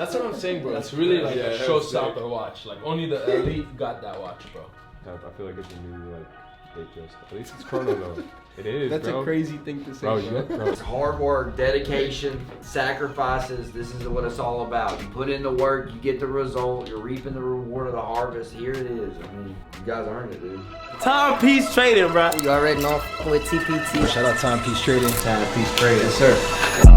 That's what I'm saying, bro. It's really like a showstopper watch. Like only the elite got that watch, bro. I feel like it's a new like just. At least it's chrono though. It is. That's bro. a crazy thing to say. Bro, you got chrono. It's hard work, dedication, sacrifices. This is what it's all about. You put in the work, you get the result. You're reaping the reward of the harvest. Here it is. I mean, you guys earned it, dude. Timepiece Trading, bro. You already know with TPT. Shout out Timepiece Trading. Timepiece Trading. Yes, sir.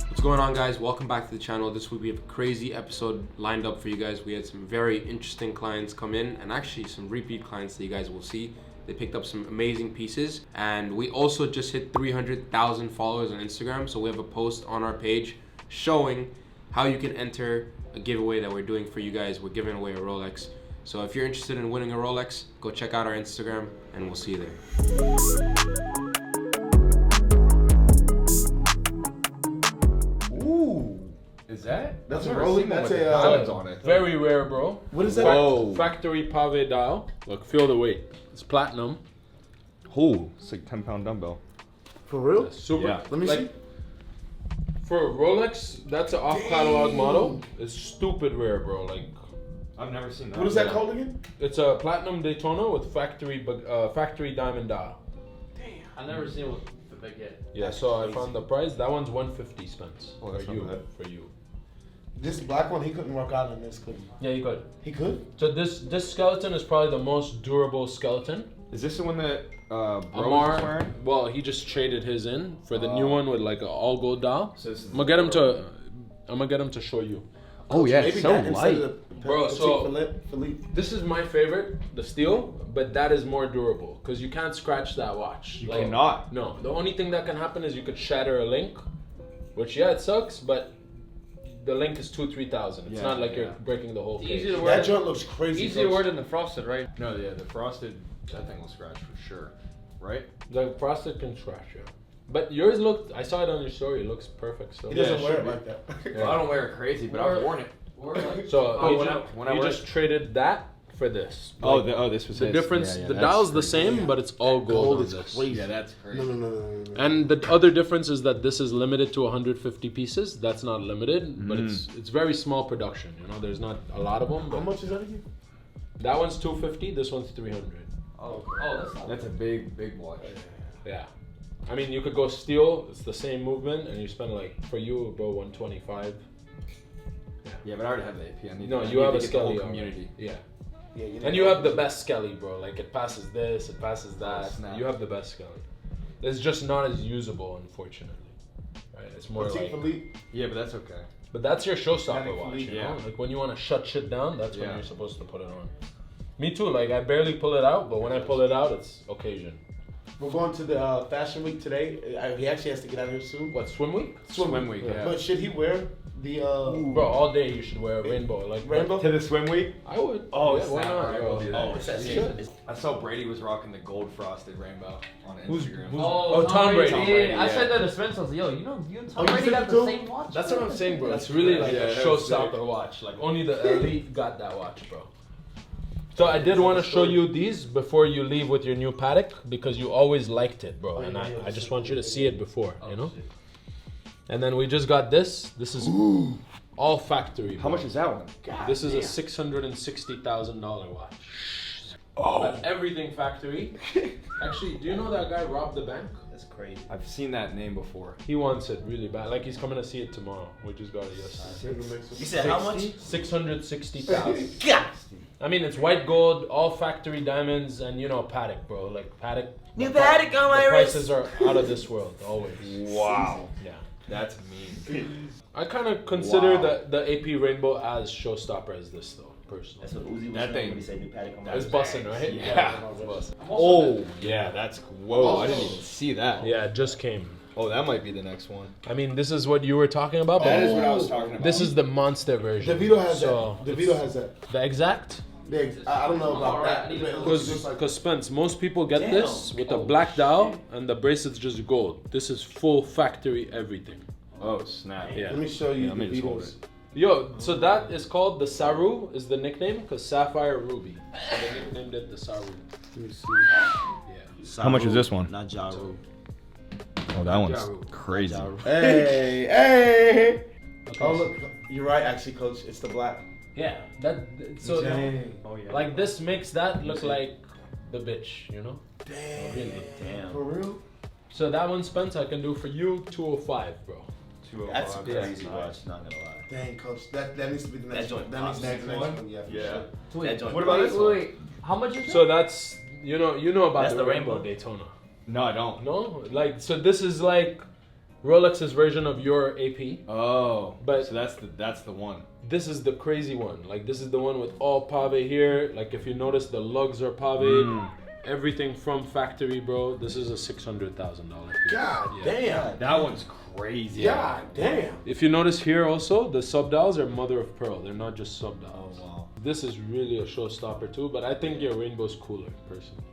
What's going on, guys? Welcome back to the channel. This week we have a crazy episode lined up for you guys. We had some very interesting clients come in and actually some repeat clients that you guys will see. They picked up some amazing pieces, and we also just hit 300,000 followers on Instagram. So we have a post on our page showing how you can enter a giveaway that we're doing for you guys. We're giving away a Rolex. So if you're interested in winning a Rolex, go check out our Instagram and we'll see you there. Is that? That's a Rolex. That's a diamonds on it. Very rare, bro. What is that? Whoa. Factory Pave dial. Look, feel the weight. It's platinum. Oh, it's like 10-pound dumbbell. For real? Super. Yeah. Let me see. For a Rolex, that's an off-catalog model. It's stupid rare, bro. Like, I've never seen that. What is that called again? it's a platinum Daytona with factory diamond dial. I've never seen it with the baguette. Yeah, That's so crazy. I found the price. That one's 150, Spence. Oh, that's for not you. bad. For you. This black one, he couldn't rock out on this, could he? Yeah, you could. He could? So this skeleton is probably the most durable skeleton. Is this the one that Bro was Amar, wearing? well, he just traded his in for the new one with like an all gold dial. So this is I'm gonna get him to show you. Oh yeah, Maybe it's so that instead of light. the Bro, Patek so- Philippe. This is my favorite, the steel, but that is more durable because you can't scratch that watch. You cannot. No, the only thing that can happen is you could shatter a link, which yeah, it sucks, but the link is 2,000-3,000. It's Yeah, not like yeah. you're breaking the whole It's case. easy to wear. That joint looks crazy. Easier to folks. wear than the frosted, right? No, yeah, the frosted. That thing will scratch for sure, right? The frosted can scratch, yeah. But yours looked, I saw it on your story, it looks perfect still. He doesn't Yeah, wear should it be. like that. Well, I don't wear it crazy, but I've worn it. Or like, So Oh, he when ju- I- when I he wear just traded that for this. Oh, Like, this was the his. difference, Yeah, yeah, the that's dial's the crazy. same, but it's all gold Gold on is this. crazy. Yeah, that's crazy. No. And the other difference is that this is limited to 150 pieces. That's not limited, but it's very small production. You know, there's not a lot of them. How But much is that again? that one's 250. This one's 300. oh, that's not That's a big watch. Yeah, I mean you could go steel. It's the same movement, and you spend like for you, bro, 125. Yeah, but I already have the AP. I need No, I you need have to a get the whole skelly community. Yeah, Yeah, and you have the best skelly, bro. Like it passes this, it passes that. snap. You have the best skelly. It's just not as usable, unfortunately. Right? It's more Patek like. Philippe. Yeah, but that's okay. But that's your showstopper Patek watch, Philippe, you know? yeah. Like when you want to shut shit down, that's when Yeah. you're supposed to put it on. Me too. Like I barely pull it out, but when I pull it out, it's occasion. We're going to the Fashion Week today. He actually has to get out of here soon. What, swim week? Swim week, yeah. But should he wear the Bro, all day you should wear a rainbow. Like rainbow? To the swim week? I would. Oh, yeah, why snap. not? Alright, bro? we'll do that. Oh, it's that shit. I saw Brady was rocking the gold frosted rainbow on Instagram. Oh, Tom Brady. Yeah, Tom Brady, I yeah. said that to Spence. I was like, yo, you and Tom Oh, you Brady said got it the too? same watch. That's what I'm saying, bro. It's really like Yeah, a that was showstopper watch. Like only the elite got that watch, bro. So I did want to show you these before you leave with your new Patek because you always liked it, bro. And I just want you to see it before, you know? And then we just got this. This is all factory. How bro. much is that one? This is a $660,000 watch. Oh. But everything factory. Actually, do you know that guy robbed the bank? That's crazy. I've seen that name before. He wants it really bad. Like he's coming to see it tomorrow. We just got it yesterday. You said how much? 660,000. God. I mean, it's white gold, all factory diamonds, and you know Patek, bro. Like Patek. New the Patek on my the wrist. prices are out of this world, always. Wow. Yeah. That's mean. I kind of consider Wow. the AP Rainbow as showstopper as this though, personally. That's what Uzi was That saying thing- when he said new Patek on my It's wrist. busting, right? Yeah. it's busting. Oh, yeah, that's whoa. I didn't even see that. Yeah, it just came. Oh, that might be the next one. I mean, this is what you were talking about, but That is what I was talking about. this is the monster version. DeVito has So, that. DeVito has that. the exact. I don't know about that. But it looks just like Because Spence, most people get this with a Oh, black dial and the bracelet's just gold. This is full factory everything. Oh snap! Yeah. Let me show you let me the just hold Beatles. Yo, so that is called the Saru, is the nickname, because Sapphire Ruby. So they nicknamed it the Saru. Let me see. Yeah. How much is this one? Not Jaru. Oh, that one's crazy. Hey, hey. Oh look, you're right. Actually, coach, it's the black. Yeah, so Dang. like this makes that look like the bitch, you know? Damn. Really. Damn. For real? So that one, Spence, I can do for you 205, bro. That's a yeah. crazy watch, not gonna lie. Dang, coach, that needs to be the next That one. joint That needs to be pops. the next one. Yeah. for Yeah. sure. That joint What about pops. this one? Wait. How much is So that's you know about That's the the rainbow rainbow? Daytona. No, I don't. No? Like so this is like Rolex's version of your AP. Oh, But- so that's the one. This is the crazy one. Like this is the one with all pave here. Like if you notice the lugs are pave. Everything from factory, bro. This is a $600,000 piece. God Yeah. damn. That one's crazy. God damn. If you notice here also, the sub dials are mother of pearl. They're not just sub dials. Oh, wow. This is really a showstopper too, but I think your rainbow's cooler, personally.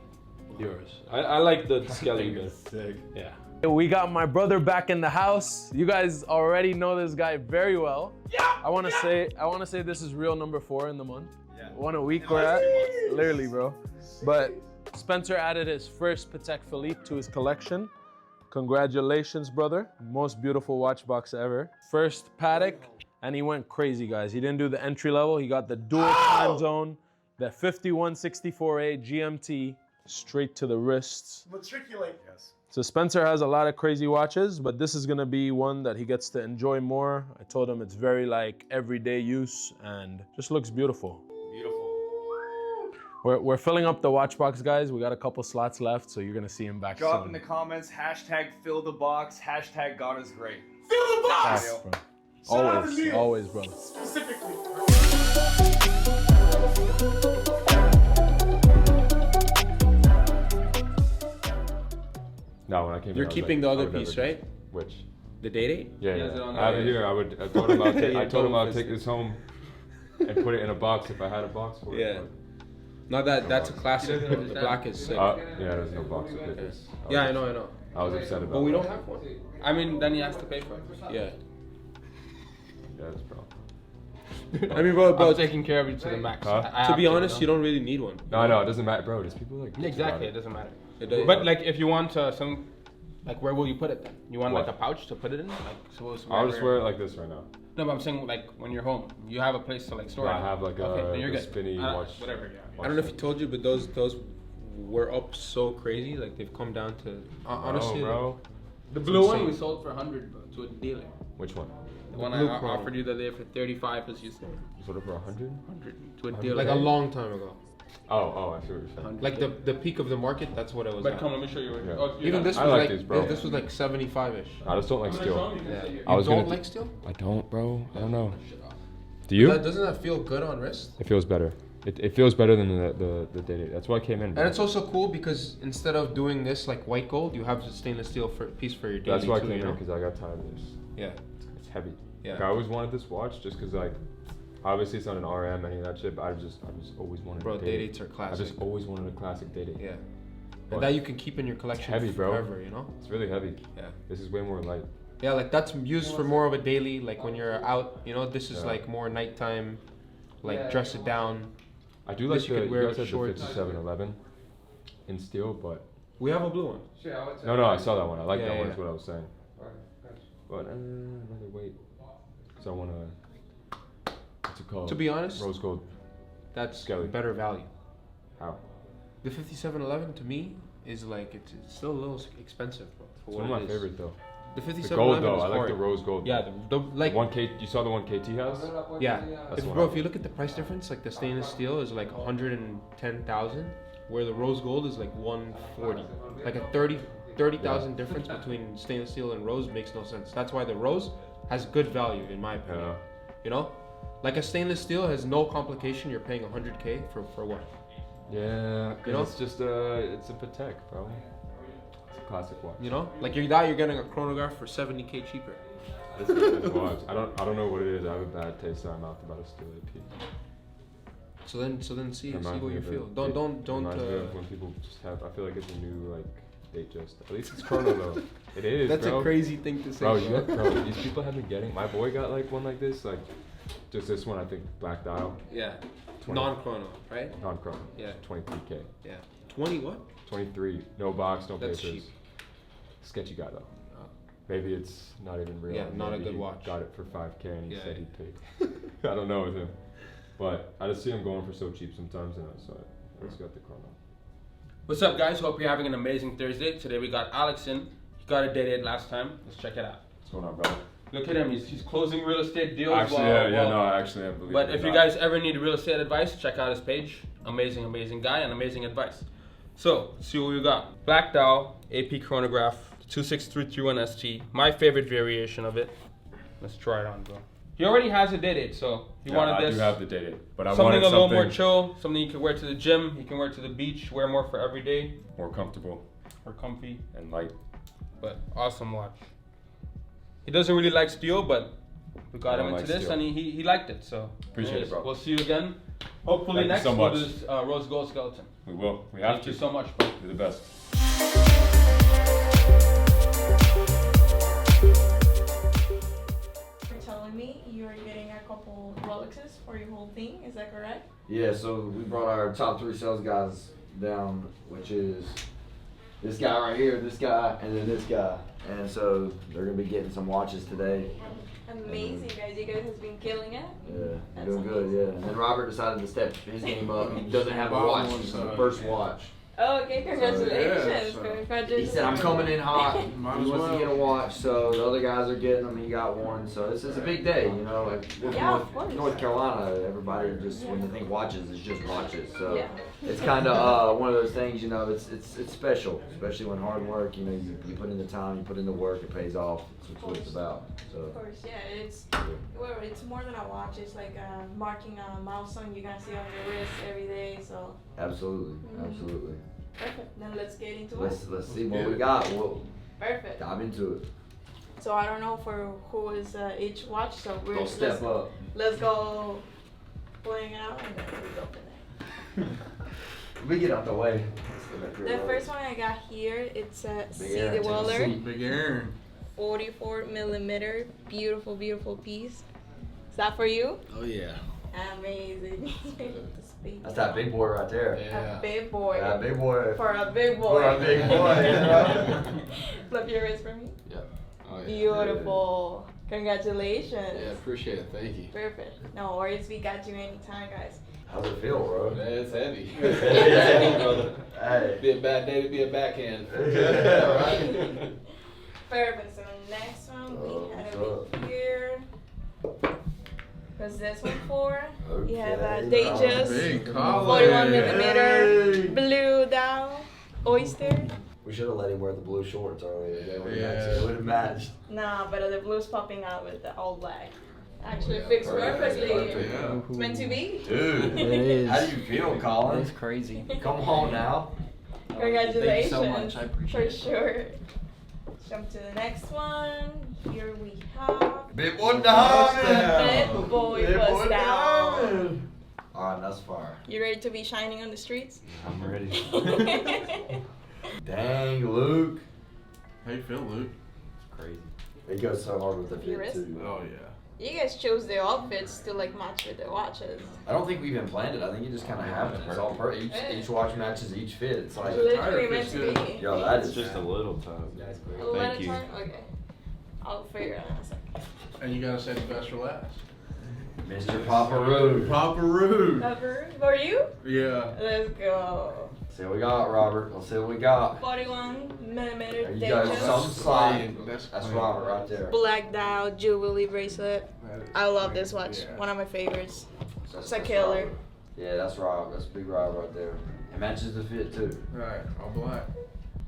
Yours. I like the Skelly better. Sick. Yeah. We got my brother back in the house. You guys already know this guy very well. Yeah. I wanna say this is real number 4 in the month. Yeah. 1 a week we're at. Literally, bro. But Spencer added his first Patek Philippe to his collection. Congratulations, brother. Most beautiful watch box ever. First Patek, and he went crazy, guys. He didn't do the entry level. He got the dual time zone, the 5164A GMT, straight to the wrists. Matriculate. Yes. So Spencer has a lot of crazy watches, but this is gonna be one that he gets to enjoy more. I told him it's very like everyday use and just looks beautiful. Beautiful. We're filling up the watch box, guys. We got a couple slots left, so you're gonna see him back Drop soon. in the comments. #fill the box. #God is great. Fill the box. Facts, bro. Shout out to Always, Neil. always, brother. Specifically. No, when I came You're here, I was keeping like, the I other would never piece, do- right? Which? The date? Yeah, He has yeah. it on I have the- it here. I told him I told him I'll told take him this home and put it in a box if I had a box for Yeah. it. No, that's a classic. He doesn't The understand. black is sick. Yeah, there's no box of papers. Yeah, I know. I was upset about But we that. don't have one. I mean, then he has to pay for it. Yeah. Yeah, that's bro. I mean, bro, I'm taking care of you to the max. Huh? I to have be honest, you know? don't really need one. No, I know, it doesn't matter, bro. There's people like. Yeah, exactly, it doesn't matter. It does- But like, if you want some, like, where will you put it then? You want What? like a pouch to put it in? Like, suppose. I'll just wear it like this right now. No, but I'm saying like when you're home, you have a place to like store Yeah, it. I have like Okay, a then you're the good. spinny watch. Whatever, yeah. I don't know if he told you, but those were up so crazy. Like they've come down to honestly, bro. The It's blue one insane. we sold for 100 to a dealer. Which one? The one blue I chrome. offered you the other day for 35 was used You sold it for 100? 100 to a dealer. like a long time ago. Oh, I see what you're saying. 100. Like the peak of the market, that's what it was. But at. come, let me show you. What, Yeah. oh, you're Even not- this I was like like these, bro. this was like 75-ish. I just don't like I'm gonna show steel. him, you Yeah. can see it. I was You don't gonna- like steel? I don't, bro. I don't know. Do you? Doesn't that feel good on wrist? It feels better. It feels better than the day. That's why I came in. Bro. And it's also cool because instead of doing this like white gold, you have the stainless steel piece for your daily. That's why I too, came you in know? because I got tired of this. Yeah. It's heavy. Yeah. Like, I always wanted this watch just because like, obviously it's not an RM any of that shit, but I just always wanted. Bro, a day day dates are I classic. just always wanted a classic day date. Yeah. But And that you can keep in your collection heavy, bro. forever, you know? It's really heavy. Yeah. This is way more light. Yeah, like that's used for more of a daily, like when you're out, you know, this is Yeah. like more nighttime, like dress it down. I do like This you the could you wear guys with had the shorts. 5711 in steel, but We have a blue one. no, I saw that one. I like Yeah, that one. yeah. Is what I was saying. But another weight, because I want to. What's it called? To be honest, Rose gold. that's Skelly. better value. How? The 5711 to me is like, it's still a little expensive, bro. For It's what one of it my is. favorite though. The The 5711 gold though. is I like hard. the rose gold. Yeah, the like, 1K. You saw the one KT has? yeah. That's the one Bro, I if you look at the price difference, like the stainless steel is like 110,000, where the rose gold is like 140. Like a 30,000 difference between stainless steel and rose makes no sense. That's why the rose has good value in my opinion. Yeah. You know, like a stainless steel has no complication. You're paying 100K for what? Yeah. You know? It's just it's a Patek, bro. It's a classic watch. You know, like you're getting a chronograph for 70K cheaper. This is a watch. I don't know what it is. I have a bad taste in my mouth about a steel AP. So then see Reminds what me you of feel. it. Don't Reminds me uh, of when people just have. I feel like it's a new like Datejust. At least it's chrono though. It is, That's bro. a crazy thing to say. Bro, you got, bro, these people have been getting. My boy got like one like this, like just this one. I think black dial, Yeah. 20. Non-chrono, right? non-chrono. Yeah. 23K. Yeah. 20 what? 23. No box, no That's papers. cheap. Sketchy guy though. Oh. Maybe it's not even real. Yeah, not a Maybe good he watch. Got it for 5K and he Yeah, said yeah. he'd pay. I don't know with him, but I just see him going for so cheap sometimes, and so I just got the chrono. What's up, guys? Hope you're having an amazing Thursday. Today we got Alex in. He got a date last time. Let's check it out. What's going on, brother? Look at him. He's closing real estate deals. Actually, I actually am. But if you guys ever need real estate advice, check out his page. Amazing, amazing guy and amazing advice. So, let's see what we got. Black dial, AP chronograph, 26331 ST. My favorite variation of it. Let's try it on, bro. He already has a date, so he wanted this. I do have the date, but I something wanted a little something more chill, something you can wear to the gym, you can wear to the beach, wear more for every day, more comfortable or comfy. and light. But awesome watch. He doesn't really like steel, but we got I him don't into like this steel. and he liked it. So Appreciate it, bro. We'll see you again. Hopefully Thank you next so we'll much. do this rose gold skeleton. We will. We have Thank to. you so much, bro. You're the best. You're telling me you're getting a couple Rolexes for your whole thing, is that correct? Yeah, so we brought our top 3 sales guys down, which is this guy right here, this guy, and then this guy. And so they're gonna be getting some watches today. Amazing, guys. You guys have been killing it. Yeah, That's doing good, yeah. And then Robert decided to step his game up. He doesn't have a watch. This is the first watch. Oh, okay, congratulations. so- Congratulations. He said, I'm coming in hot. He Might as wants to well. get a watch, so the other guys are getting them. He got one. So this is a big day, you know. Like, we're from Yeah, of course. North Carolina, everybody just, when they think watches, it's just watches. So Yeah. it's kind of one of those things, you know, it's special, especially when hard work, you know, you put in the time, you put in the work, it pays off. That's what it's about. So. Of course, yeah. It's more than a watch. It's like marking a milestone you're gonna see on your wrist every day. So Absolutely, absolutely. perfect. Then let's get into Let's it. see what we got. We'll Perfect. dive into it. So I don't know for who is each watch. So we're Go step up. Let's go pulling it out and then we go from there. Let me get out the way. The first one I got here, it's a Big See Aaron, the take a Weller, seat. Big Aaron. 44 millimeter, beautiful, beautiful piece. Is that for you? Oh yeah. Amazing. That's that big boy right there. A big boy. Yeah, big boy. For a big boy. For a big boy, you know? Flip your wrist for me. Oh yeah. Beautiful. Congratulations. Yeah, appreciate it. Thank you. Perfect. No worries. We got you anytime, guys. How's it feel, bro? Man, it's heavy. Hey. Be a bad day to be a backhand. Yeah, right? Perfect. So next one Oh, we had what's over here. What's this one for? You have a Okay. Datejust, Big collar. 41 millimeter, Hey. blue dial, oyster. We should have let him wear the blue shorts earlier. They would have Yeah. matched. It would have matched. Nah, but the blue's popping out with the all black. Actually Yeah, fits perfect, perfectly. perfect. Yeah. It's meant to be. Dude, It is. how do you feel, Colin? It's crazy. Come on now. Congratulations. Thank you so much. I appreciate For it. sure. Jump to the next one. Here we have Big boy down. Big boy Big bust down. down. Alright, that's fire. You ready to be shining on the streets? I'm ready. Dang, Luke. How you feel, Luke? Crazy. It goes so hard with the Your fit wrist? too. Oh yeah. You guys chose the outfits to like match with the watches. I don't think we even planned it. I think it just kind of happened. It's all each watch matches each fit. It's like, Literally meant to be. yo, that is Just a little time. That's A great. little Thank you. time? Okay. I'll figure it out in a second. And you gotta say the best for last. Mr. Paparoo. Paparoo. Cover for you? Yeah. Let's go. See what we got, Robert. Let's see what we got. 41 millimeter There you go. Datejust. Some slide. That's That's clean. Robert right there. Black dial jewelry bracelet. That is I love clean. this watch. Yeah. One of my favorites. That's a killer. Robert. Yeah, that's Rob. That's big Rob right there. It matches the fit too. Right. All black.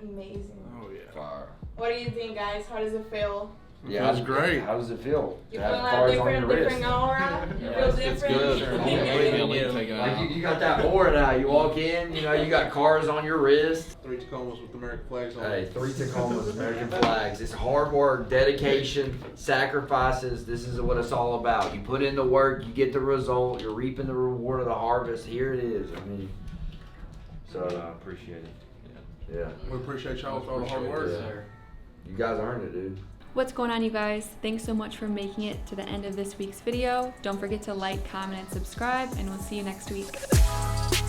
Amazing. Oh yeah. Fire. What do you think, guys? How does it feel? Yeah, Feels great. How does it feel? You to feel have like cards on your different wrist? aura? You Yeah, feel it's different? good. Like you got that aura now. You walk in, you know, you got cars on your wrist. 3 Tacomas with American flags on. Hey, 3 Tacomas, American flags. It's hard work, dedication, sacrifices. This is what it's all about. You put in the work, you get the result. You're reaping the reward of the harvest. Here it is. I mean, so appreciate it. Yeah. We appreciate y'all for all the hard work. Yeah. You guys earned it, dude. What's going on, you guys? Thanks so much for making it to the end of this week's video. Don't forget to like, comment, and subscribe, and we'll see you next week.